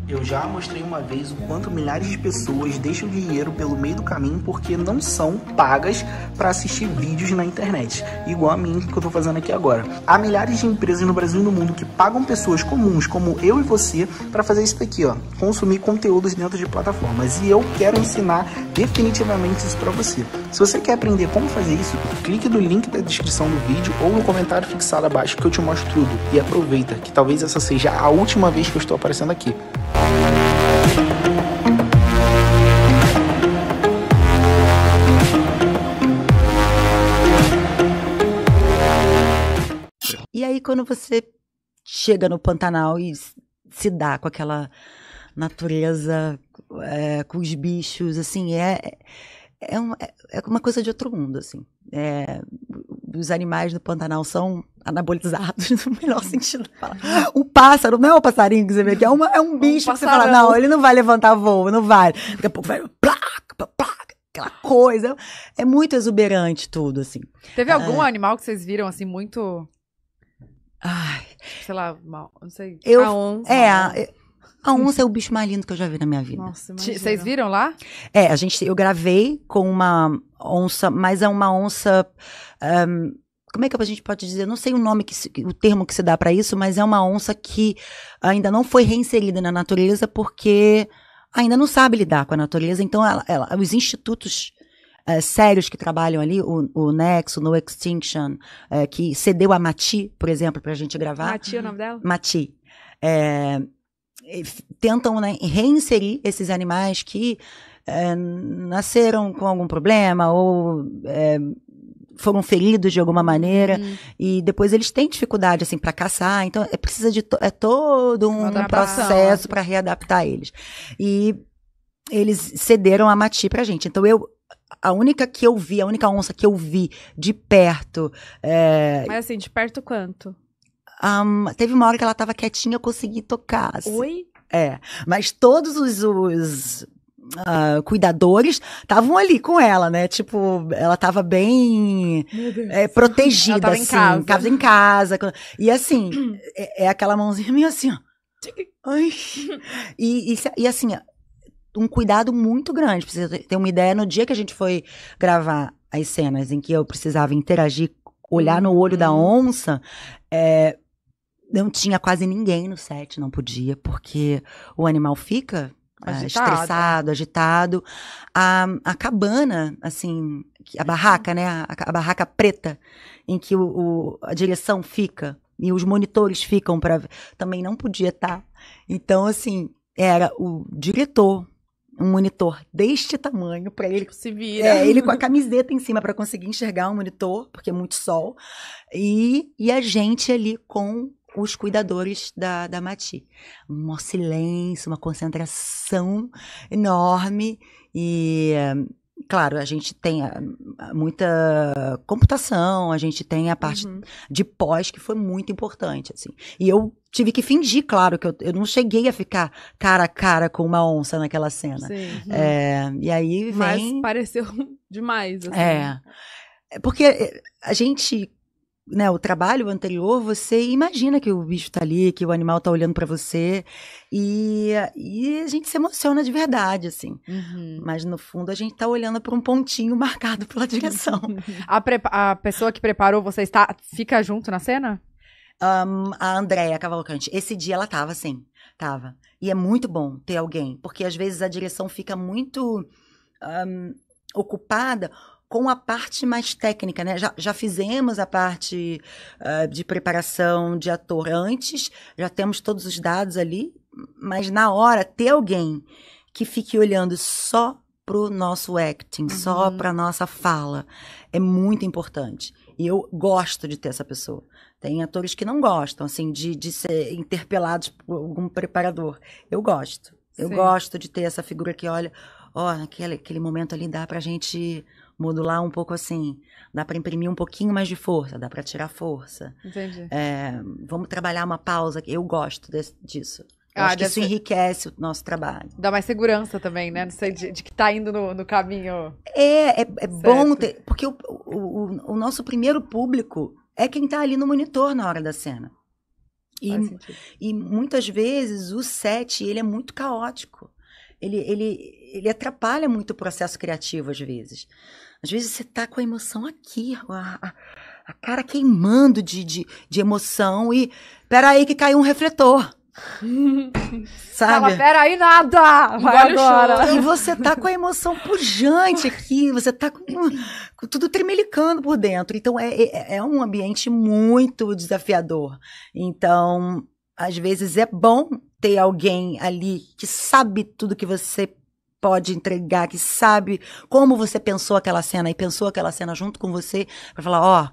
Eu já mostrei uma vez o quanto milhares de pessoas deixam dinheiro pelo meio do caminho porque não são pagas para assistir vídeos na internet, igual a mim que eu tô fazendo aqui agora. Há milhares de empresas no Brasil e no mundo que pagam pessoas comuns, como eu e você, para fazer isso daqui, ó, consumir conteúdos dentro de plataformas. E eu quero ensinar definitivamente isso para você. Se você quer aprender como fazer isso, clique no link da descrição do vídeo ou no comentário fixado abaixo que eu te mostro tudo. E aproveita, que talvez essa seja a última vez que eu estou aparecendo aqui. E aí, quando você chega no Pantanal e se dá com aquela natureza, com os bichos, assim, é uma coisa de outro mundo, assim. Os animais do Pantanal são anabolizados, no melhor sentido da palavra. O pássaro, não é o passarinho que você vê aqui, é um bicho que você fala, não, ele não vai levantar voo, não vai. Daqui a pouco vai, placa, aquela coisa. É muito exuberante tudo, assim. Teve algum animal que vocês viram, assim, muito... Ai, sei lá, mal, não sei. A onça. A onça é o bicho mais lindo que eu já vi na minha vida. Nossa, vocês viram lá? Eu gravei com uma onça, mas é uma onça, como é que a gente pode dizer? Não sei o termo que se dá para isso, mas é uma onça que ainda não foi reinserida na natureza porque ainda não sabe lidar com a natureza. Então, os institutos sérios que trabalham ali, o Nexo, No Extinction, que cedeu a Mati, por exemplo, pra gente gravar. Mati é o nome dela? Mati. Tentam, né, reinserir esses animais que nasceram com algum problema ou foram feridos de alguma maneira e depois eles têm dificuldade assim para caçar, então precisa de todo um processo para readaptar eles. E eles cederam a Mati pra gente. Então a única onça que eu vi de perto. Mas assim, de perto quanto? Teve uma hora que ela tava quietinha, eu consegui tocar. Assim. Oi? Mas todos os cuidadores estavam ali com ela, né? Tipo, ela tava bem protegida, ela tava assim, em casa. E assim, aquela mãozinha meio assim, ó. Ai. E assim, um cuidado muito grande. Pra você ter uma ideia, no dia que a gente foi gravar as cenas em que eu precisava interagir, olhar no olho da onça, não tinha quase ninguém no set, não podia, porque o animal fica estressado, agitado. A cabana, assim, a barraca, né? A barraca preta, em que a direção fica e os monitores ficam também não podia estar. Então, assim, era o diretor, um monitor deste tamanho para ele se vira. Ele com a camiseta em cima para conseguir enxergar o monitor, porque é muito sol, e a gente ali com os cuidadores da Mati. Um silêncio, uma concentração enorme e, claro, a gente tem muita computação, a gente tem a parte de pós que foi muito importante, assim. E eu tive que fingir, claro, que eu não cheguei a ficar cara a cara com uma onça naquela cena. Sim. E aí vem... Mas pareceu demais, assim. Porque a gente... Né, o trabalho anterior, você imagina que o bicho tá ali, que o animal tá olhando para você e a gente se emociona de verdade, assim. Mas no fundo a gente tá olhando para um pontinho marcado pela direção. A pessoa que preparou você fica junto na cena? A Andréia Cavalcante, esse dia ela tava, sim, tava. E é muito bom ter alguém, porque às vezes a direção fica muito ocupada com a parte mais técnica, né? Já fizemos a parte de preparação de ator antes, já temos todos os dados ali, mas na hora, ter alguém que fique olhando só pro nosso acting, só pra nossa fala, é muito importante. E eu gosto de ter essa pessoa. Tem atores que não gostam, assim, de ser interpelados por algum preparador. Eu gosto. Eu gosto de ter essa figura que olha, aquele momento ali dá pra gente modular um pouco assim, dá para imprimir um pouquinho mais de força, dá para tirar força. Entendi. Vamos trabalhar uma pausa, eu gosto disso. Eu acho que isso enriquece o nosso trabalho. Dá mais segurança também, né? Não sei, de que tá indo no caminho. É bom ter, porque o nosso primeiro público é quem tá ali no monitor na hora da cena. E muitas vezes o set, ele é muito caótico. Ele atrapalha muito o processo criativo, às vezes. Às vezes você tá com a emoção aqui, a cara queimando de emoção e peraí que caiu um refletor. Sabe? Fala, peraí, nada! Vai agora! E você tá com a emoção pujante aqui, você tá com tudo tremelicando por dentro. Então, é um ambiente muito desafiador. Então, às vezes é bom ter alguém ali que sabe tudo que você pode entregar, que sabe como você pensou aquela cena e pensou aquela cena junto com você, para falar, ó,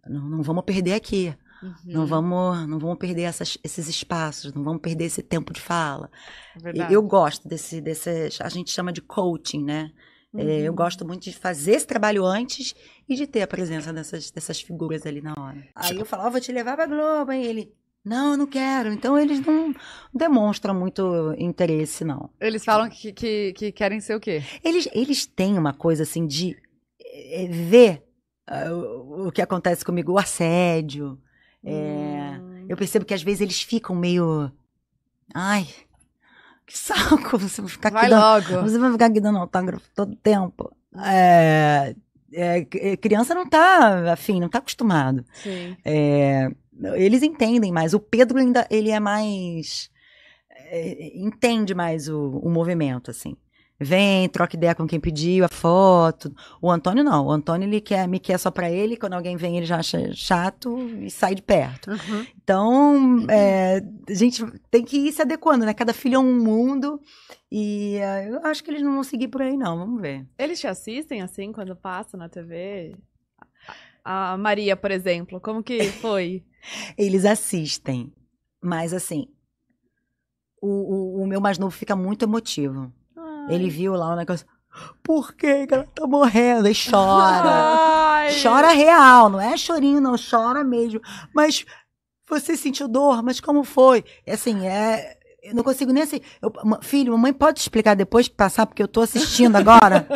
não vamos perder aqui. Não vamos perder esses espaços, não vamos perder esse tempo de fala. Eu gosto desse, a gente chama de coaching, né? Eu gosto muito de fazer esse trabalho antes e de ter a presença dessas figuras ali na hora. Aí eu falo, vou te levar pra Globo, hein? Ele, não, eu não quero. Então eles não demonstram muito interesse, não. Eles falam que querem ser o quê? Eles têm uma coisa assim de ver o que acontece comigo, o assédio. Eu percebo que às vezes eles ficam meio... Ai, que saco, você vai ficar aqui você vai ficar aqui dando autógrafo todo tempo. Criança não tá afim, não tá acostumado. Sim. Eles entendem mais. O Pedro ainda, ele é mais... entende mais o movimento, assim. Vem, troca ideia com quem pediu a foto. O Antônio não. O Antônio, ele me quer só pra ele. Quando alguém vem, ele já acha chato e sai de perto. Então, a gente tem que ir se adequando, né? Cada filho é um mundo. E eu acho que eles não vão seguir por aí, não. Vamos ver. Eles te assistem, assim, quando passa na TV? A Maria, por exemplo, como que foi? Eles assistem. Mas, assim, o meu mais novo fica muito emotivo. Ele viu lá o negócio. Por que ela tá morrendo? E chora. Chora real, não é chorinho, não. Chora mesmo. Mas você sentiu dor? Mas como foi? Assim, eu não consigo nem assim. Filho, mamãe pode explicar depois que passar, porque eu tô assistindo agora.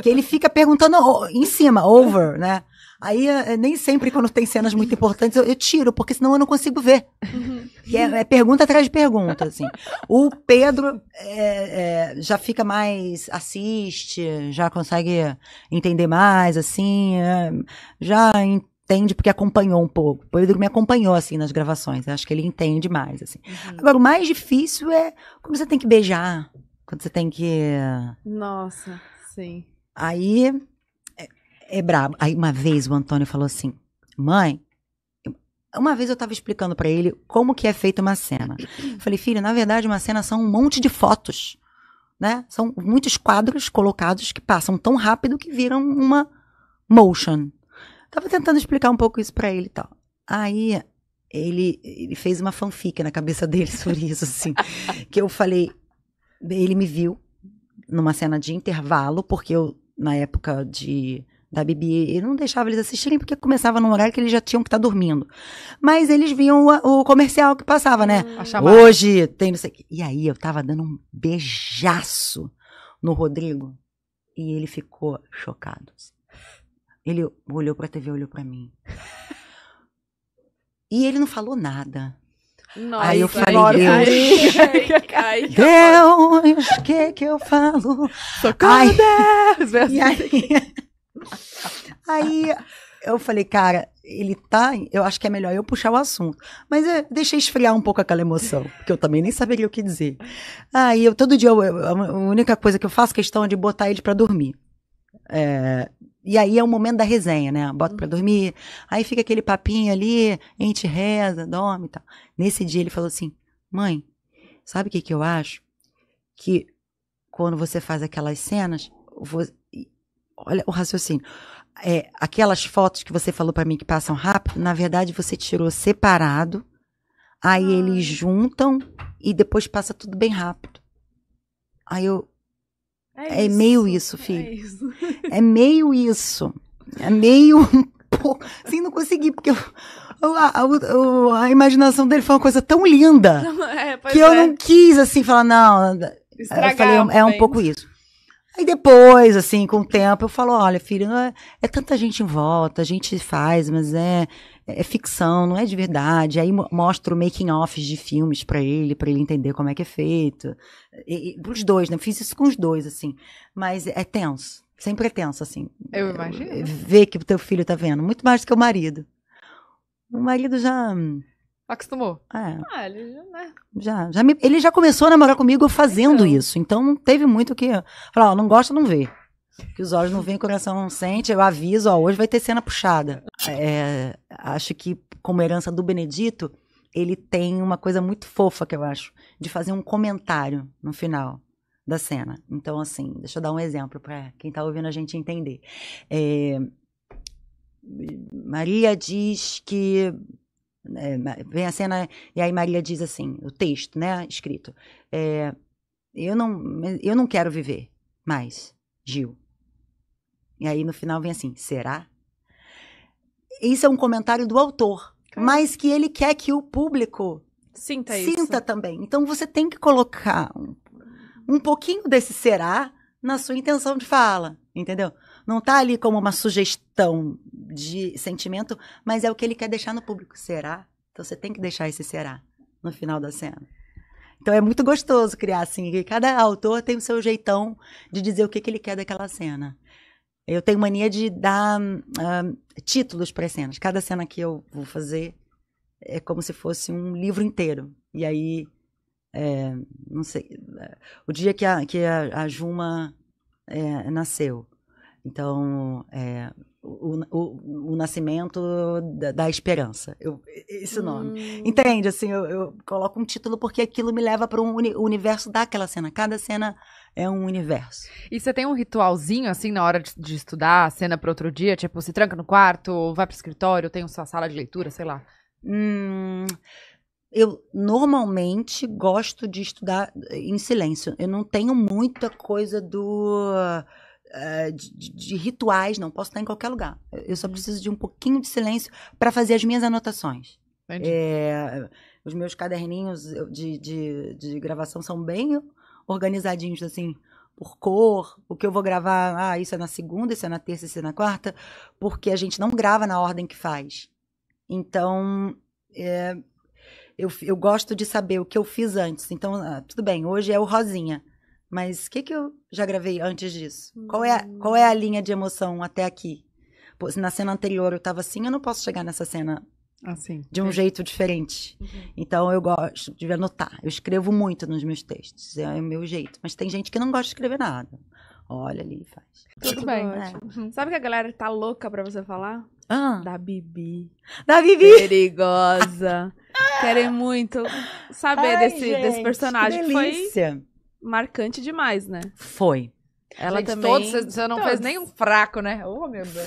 Que ele fica perguntando em cima, over, né? Aí, nem sempre, quando tem cenas muito importantes, eu tiro, porque senão eu não consigo ver. É pergunta atrás de pergunta, assim. O Pedro já fica mais, assiste, já consegue entender mais, assim, já entende porque acompanhou um pouco. O Pedro me acompanhou, assim, nas gravações. Acho que ele entende mais, assim. Agora, o mais difícil é quando você tem que beijar, quando você tem que... Nossa, sim. Aí... É brabo. Aí uma vez o Antônio falou assim, mãe, uma vez eu tava explicando pra ele como que é feita uma cena. Eu falei, filho, na verdade uma cena são um monte de fotos, né? São muitos quadros colocados que passam tão rápido que viram uma motion. Tava tentando explicar um pouco isso pra ele e tal. Aí ele fez uma fanfic na cabeça dele sobre isso, assim. Que eu falei, ele me viu numa cena de intervalo, porque eu, na época da Bibi, ele não deixava eles assistirem porque começava num horário que eles já tinham que estar dormindo. Mas eles viam o comercial que passava, né? Hoje tem não sei o quê. E aí eu tava dando um beijaço no Rodrigo e ele ficou chocado. Ele olhou pra TV, olhou pra mim. E ele não falou nada. Nossa, aí eu falei, Deus, o que eu falo? Socorro, Deus! E aí eu falei, cara, ele tá... Eu acho que é melhor eu puxar o assunto. Mas eu deixei esfriar um pouco aquela emoção, porque eu também nem saberia o que dizer. Aí todo dia, a única coisa que eu faço questão é de botar ele pra dormir. E aí é o momento da resenha, né? Bota pra dormir, aí fica aquele papinho ali, a gente reza, dorme e tal. Nesse dia ele falou assim, mãe, sabe o que eu acho? Que quando você faz aquelas cenas, olha o raciocínio. Aquelas fotos que você falou pra mim que passam rápido, na verdade você tirou separado, aí eles juntam e depois passa tudo bem rápido. Aí eu... É meio isso, filho. É meio isso. É meio um pouco... Assim, não consegui, porque a imaginação dele foi uma coisa tão linda que eu não quis, assim, falar, não... Eu falei, é um pouco isso. Aí depois, assim, com o tempo, eu falo, olha, filho, não é tanta gente em volta, a gente faz, mas é ficção, não é de verdade. Aí mostro making-offs de filmes pra ele entender como é que é feito. Pros dois, né? Fiz isso com os dois, assim. Mas é tenso, sempre é tenso, assim. Eu imagino. Ver que o teu filho tá vendo, muito mais do que o marido. O marido já... Acostumou. Ele, né? Ele já começou a namorar comigo fazendo isso. Então não teve muito o que. Falar, ó, não gosta, não vê. Que os olhos não veem, o coração não sente. Eu aviso, ó, hoje vai ter cena puxada. Acho que, como herança do Benedito, ele tem uma coisa muito fofa, que eu acho, de fazer um comentário no final da cena. Então, assim, deixa eu dar um exemplo para quem tá ouvindo a gente entender. Maria diz que. Vem a cena e aí Maria diz assim, o texto, né, escrito, eu não quero viver mais, Gil. E aí no final vem assim, será? Isso é um comentário do autor, mas que ele quer que o público sinta também. Então você tem que colocar um pouquinho desse será na sua intenção de fala, entendeu? Não tá ali como uma sugestão de sentimento, mas é o que ele quer deixar no público. Será? Então você tem que deixar esse será no final da cena. Então é muito gostoso criar assim, que cada autor tem o seu jeitão de dizer o que ele quer daquela cena. Eu tenho mania de dar títulos para as cenas. Cada cena que eu vou fazer é como se fosse um livro inteiro. E aí, não sei, o dia que a Juma nasceu. Então, o nascimento da esperança. Esse nome. Entende? Assim, eu coloco um título porque aquilo me leva para um universo daquela cena. Cada cena é um universo. E você tem um ritualzinho, assim, na hora de estudar a cena para outro dia? Tipo, se tranca no quarto, ou vai pro escritório, tem sua sala de leitura, sei lá. Eu normalmente gosto de estudar em silêncio. Eu não tenho muita coisa de rituais, não. Posso estar em qualquer lugar. Eu só preciso de um pouquinho de silêncio para fazer as minhas anotações. Os meus caderninhos de gravação são bem organizadinhos, assim, por cor. O que eu vou gravar, isso é na segunda, isso é na terça, isso é na quarta, porque a gente não grava na ordem que faz. Então, eu gosto de saber o que eu fiz antes. Então, tudo bem, hoje é o rosinha. Mas o que eu já gravei antes disso? Qual é a linha de emoção até aqui? Pô, se na cena anterior eu tava assim, eu não posso chegar nessa cena assim, de um jeito diferente. Então eu gosto de anotar. Eu escrevo muito nos meus textos. É o meu jeito. Mas tem gente que não gosta de escrever nada. Olha ali e faz. Tudo bem. Sabe que a galera tá louca pra você falar? Da Bibi. Da Bibi! Perigosa. Querem muito saber desse personagem. Que Que foi delícia. marcante demais, né? Foi. Ela gente, também... você não fez nenhum fraco, né? Oh, meu Deus.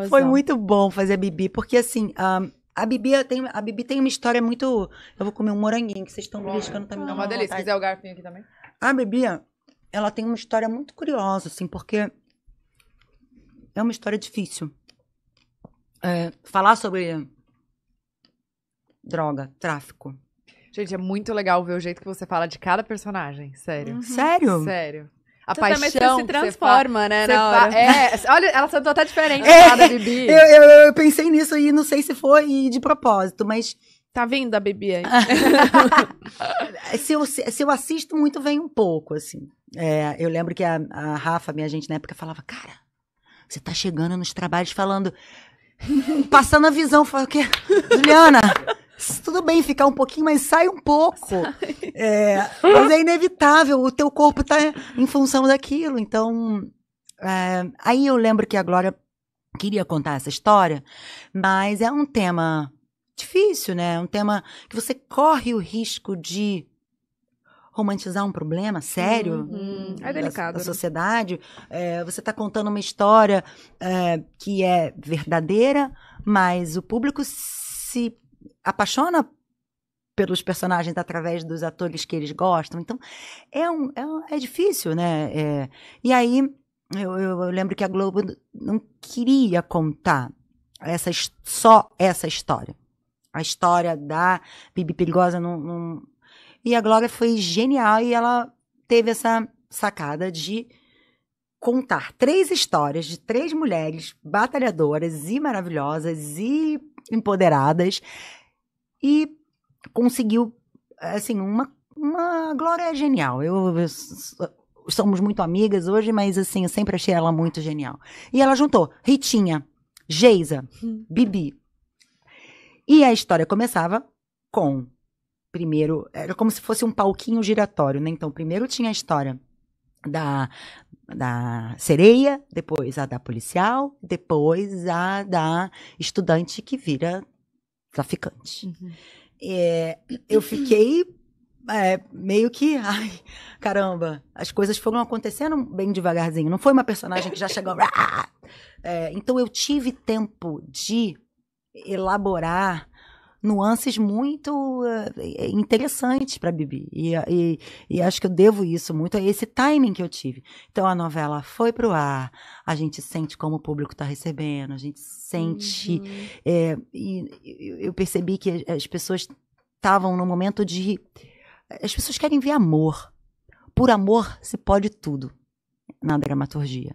Foi muito bom fazer a Bibi, porque assim, a Bibi tem uma história muito... Eu vou comer um moranguinho, que vocês estão beliscando também. É uma delícia. Se quiser o garfinho aqui também. A Bibi, ela tem uma história muito curiosa, assim, porque é uma história difícil. Falar sobre droga, tráfico. Gente, é muito legal ver o jeito que você fala de cada personagem. Sério. Sério? Sério. A Você paixão também se transforma, né, na hora. Olha, ela sentou até diferente da Bibi. Eu pensei nisso e não sei se foi de propósito, mas... Tá vindo a Bibi aí? se eu assisto muito, vem um pouco, assim. Eu lembro que a Rafa, minha gente, na época, falava, cara, você tá chegando nos trabalhos falando... Passando a visão, falando o quê? Juliana... Tudo bem ficar um pouquinho, mas sai um pouco. Mas é inevitável, o teu corpo tá em função daquilo. Então, aí eu lembro que a Glória queria contar essa história, mas é um tema difícil, né? Um tema que você corre o risco de romantizar um problema sério É delicado, da sociedade. Você está contando uma história que é verdadeira, mas o público se apaixona pelos personagens através dos atores que eles gostam. Então, é difícil, né? E aí, eu lembro que a Globo não queria contar só essa história. A história da Bibi Perigosa não... E a Glória foi genial e ela teve essa sacada de contar 3 histórias de 3 mulheres batalhadoras e maravilhosas e empoderadas e conseguiu, assim, uma glória genial. Somos muito amigas hoje, mas assim, eu sempre achei ela muito genial. E ela juntou Ritinha, Geisa, Bibi. E a história começava com, primeiro, era como se fosse um palquinho giratório, né? Então, primeiro tinha a história da sereia, depois a da policial, depois a da estudante que vira traficante. Eu fiquei meio que, ai, caramba, as coisas foram acontecendo bem devagarzinho. Não foi uma personagem que já chegou... então eu tive tempo de elaborar nuances muito interessantes para Bibi. E acho que eu devo isso muito a esse timing que eu tive. Então a novela foi pro ar, a gente sente como o público está recebendo, a gente sente... e eu percebi que as pessoas estavam no momento de... As pessoas querem ver amor. Por amor se pode tudo na dramaturgia.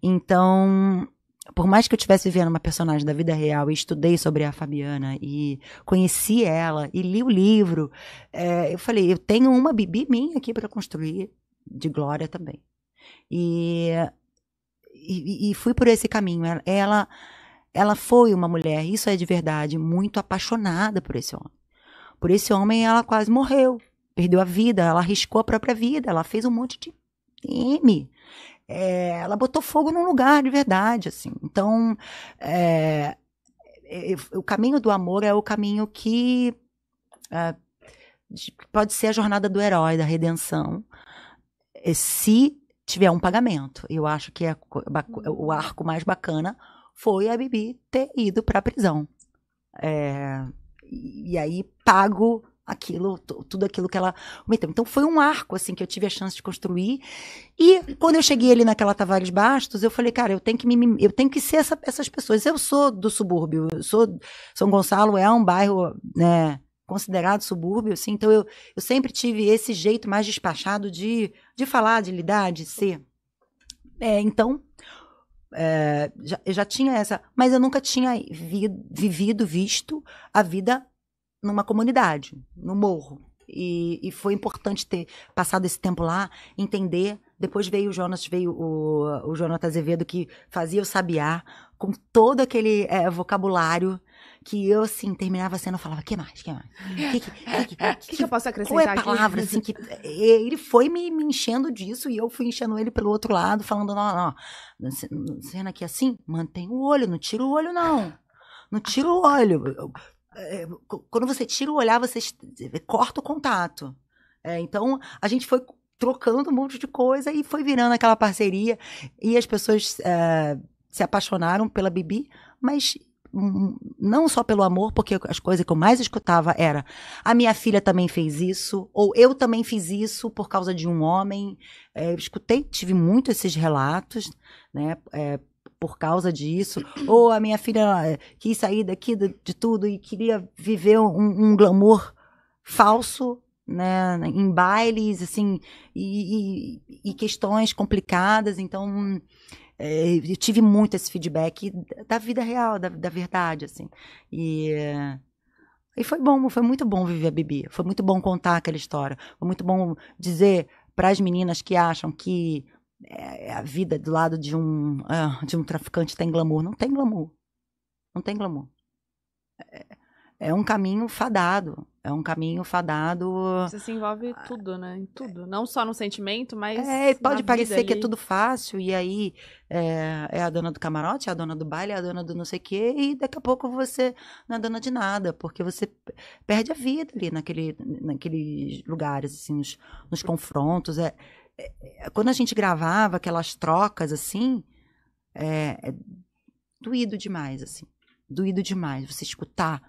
Então... Por mais que eu estivesse vivendo uma personagem da vida real e estudei sobre a Fabiana e conheci ela e li o livro, eu falei, eu tenho uma Bibi minha aqui para construir, de Glória também. E fui por esse caminho. Ela foi uma mulher, isso é de verdade, muito apaixonada por esse homem. Por esse homem ela quase morreu, perdeu a vida, ela arriscou a própria vida, ela fez um monte de crime. Ela botou fogo num lugar de verdade, assim. Então, o caminho do amor é o caminho que pode ser a jornada do herói, da redenção, se tiver um pagamento. Eu acho que o arco mais bacana foi a Bibi ter ido para a prisão. E aí pago tudo aquilo que ela cometeu. Então foi um arco assim que eu tive a chance de construir. E quando eu cheguei ali naquela Tavares Bastos, eu falei, cara, eu tenho que ser essas pessoas. Eu sou do subúrbio, São Gonçalo é um bairro, né, considerado subúrbio, assim, então eu sempre tive esse jeito mais despachado de falar, de lidar, de ser. Então eu já tinha essa, mas eu nunca tinha visto a vida numa comunidade, no morro. E foi importante ter passado esse tempo lá, entender. Depois veio o Jonathan Azevedo, que fazia o Sabiá, com todo aquele vocabulário que eu, assim, terminava a cena e falava, que mais? Que eu posso acrescentar qual é a aqui? palavra, assim, que... Ele foi me enchendo disso e eu fui enchendo ele pelo outro lado, falando, não, cena aqui assim, mantém o olho, não tira o olho, não. Não tira o olho. Quando você tira o olhar, você corta o contato. Então, a gente foi trocando um monte de coisa e foi virando aquela parceria. E as pessoas se apaixonaram pela Bibi, mas não só pelo amor, porque as coisas que eu mais escutava era a minha filha também fez isso, ou eu também fiz isso por causa de um homem. Eu tive muito esses relatos, né? Por causa disso, ou a minha filha quis sair daqui de tudo e queria viver um glamour falso, né, em bailes, assim, e questões complicadas. Então, eu tive muito esse feedback da vida real, da verdade, assim. E foi bom, foi muito bom viver a Bibi, foi muito bom contar aquela história, foi muito bom dizer para as meninas que acham que a vida do lado de um traficante tem glamour. Não tem glamour. Não tem glamour. É um caminho fadado. É um caminho fadado. Você se envolve tudo, né? Em tudo. Não só no sentimento, mas. Pode parecer que é ali. tudo fácil, e aí é a dona do camarote, é a dona do baile, é a dona do não sei o quê, e daqui a pouco você não é dona de nada, porque você perde a vida ali naqueles lugares, assim, nos confrontos. Quando a gente gravava aquelas trocas, assim, doído demais, assim. Doído demais. Você escutar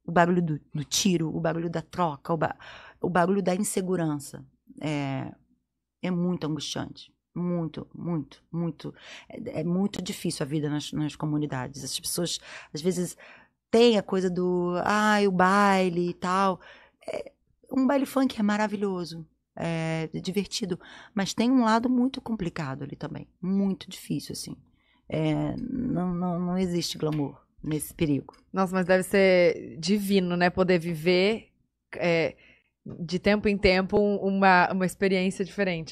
o barulho do tiro, o barulho da troca, o barulho da insegurança. É muito angustiante. Muito, muito, muito. É muito difícil a vida nas comunidades. As pessoas, às vezes, têm a coisa do o baile e tal. Um baile funk é maravilhoso. divertido. Mas tem um lado muito complicado ali também. Muito difícil, assim. Não existe glamour nesse perigo. Nossa, mas deve ser divino, né? Poder viver de tempo em tempo uma experiência diferente.